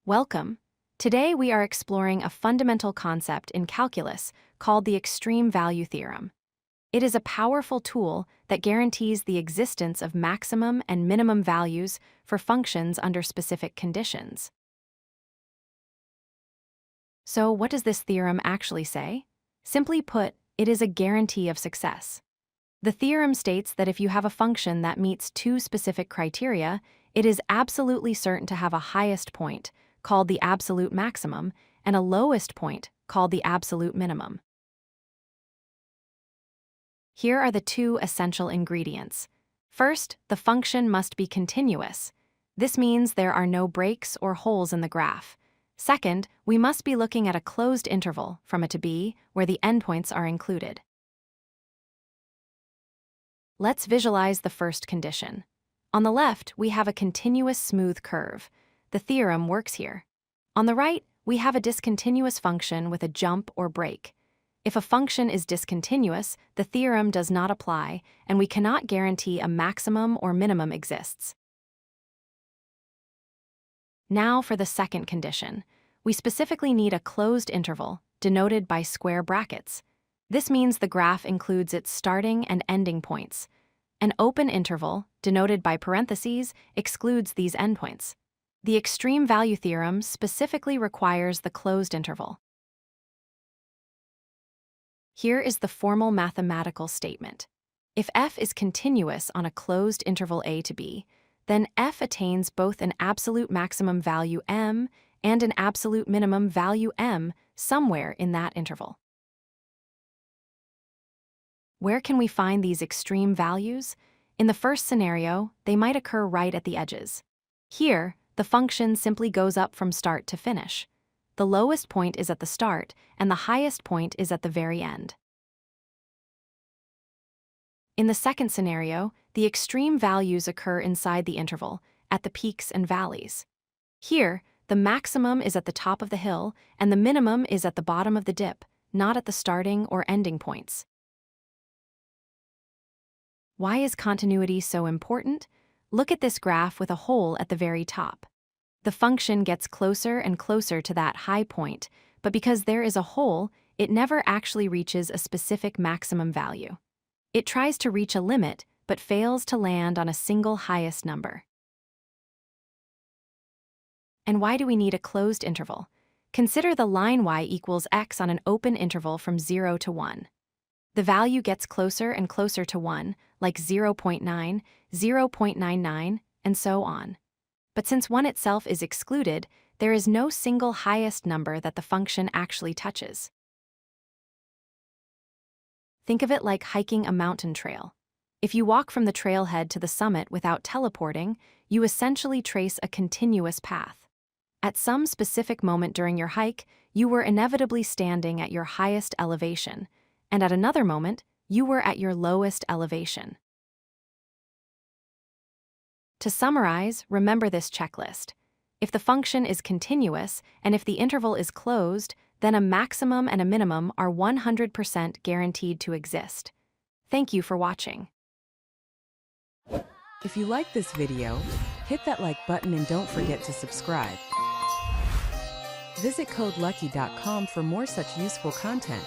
Welcome. Today we are exploring a fundamental concept in calculus called the Extreme Value Theorem. It is a powerful tool that guarantees the existence of maximum and minimum values for functions under specific conditions. So, what does this theorem actually say? Simply put, it is a guarantee of success. The theorem states that if you have a function that meets two specific criteria, it is absolutely certain to have a highest point, called the absolute maximum, and a lowest point, called the absolute minimum. Here are the two essential ingredients. First, the function must be continuous. This means there are no breaks or holes in the graph. Second, we must be looking at a closed interval from A to B, where the endpoints are included. Let's visualize the first condition. On the left, we have a continuous smooth curve. The theorem works here. On the right, we have a discontinuous function with a jump or break. If a function is discontinuous, the theorem does not apply, and we cannot guarantee a maximum or minimum exists. Now for the second condition. We specifically need a closed interval, denoted by square brackets. This means the graph includes its starting and ending points. An open interval, denoted by parentheses, excludes these endpoints. The extreme value theorem specifically requires the closed interval. Here is the formal mathematical statement. If f is continuous on a closed interval a to b, then f attains both an absolute maximum value m and an absolute minimum value m somewhere in that interval. Where can we find these extreme values? In the first scenario, they might occur right at the edges. Here, the function simply goes up from start to finish. The lowest point is at the start, and the highest point is at the very end. In the second scenario, the extreme values occur inside the interval, at the peaks and valleys. Here, the maximum is at the top of the hill, and the minimum is at the bottom of the dip, not at the starting or ending points. Why is continuity so important? Look at this graph with a hole at the very top. The function gets closer and closer to that high point, but because there is a hole, it never actually reaches a specific maximum value. It tries to reach a limit, but fails to land on a single highest number. And why do we need a closed interval? Consider the line y equals x on an open interval from 0 to 1. The value gets closer and closer to 1, like 0.9, 0.99, and so on. But since 1 itself is excluded, there is no single highest number that the function actually touches. Think of it like hiking a mountain trail. If you walk from the trailhead to the summit without teleporting, you essentially trace a continuous path. At some specific moment during your hike, you were inevitably standing at your highest elevation, and at another moment, you were at your lowest elevation. To summarize, remember this checklist. If the function is continuous and if the interval is closed, then a maximum and a minimum are 100% guaranteed to exist. Thank you for watching. If you like this video, hit that like button and don't forget to subscribe. Visit codelucky.com for more such useful content.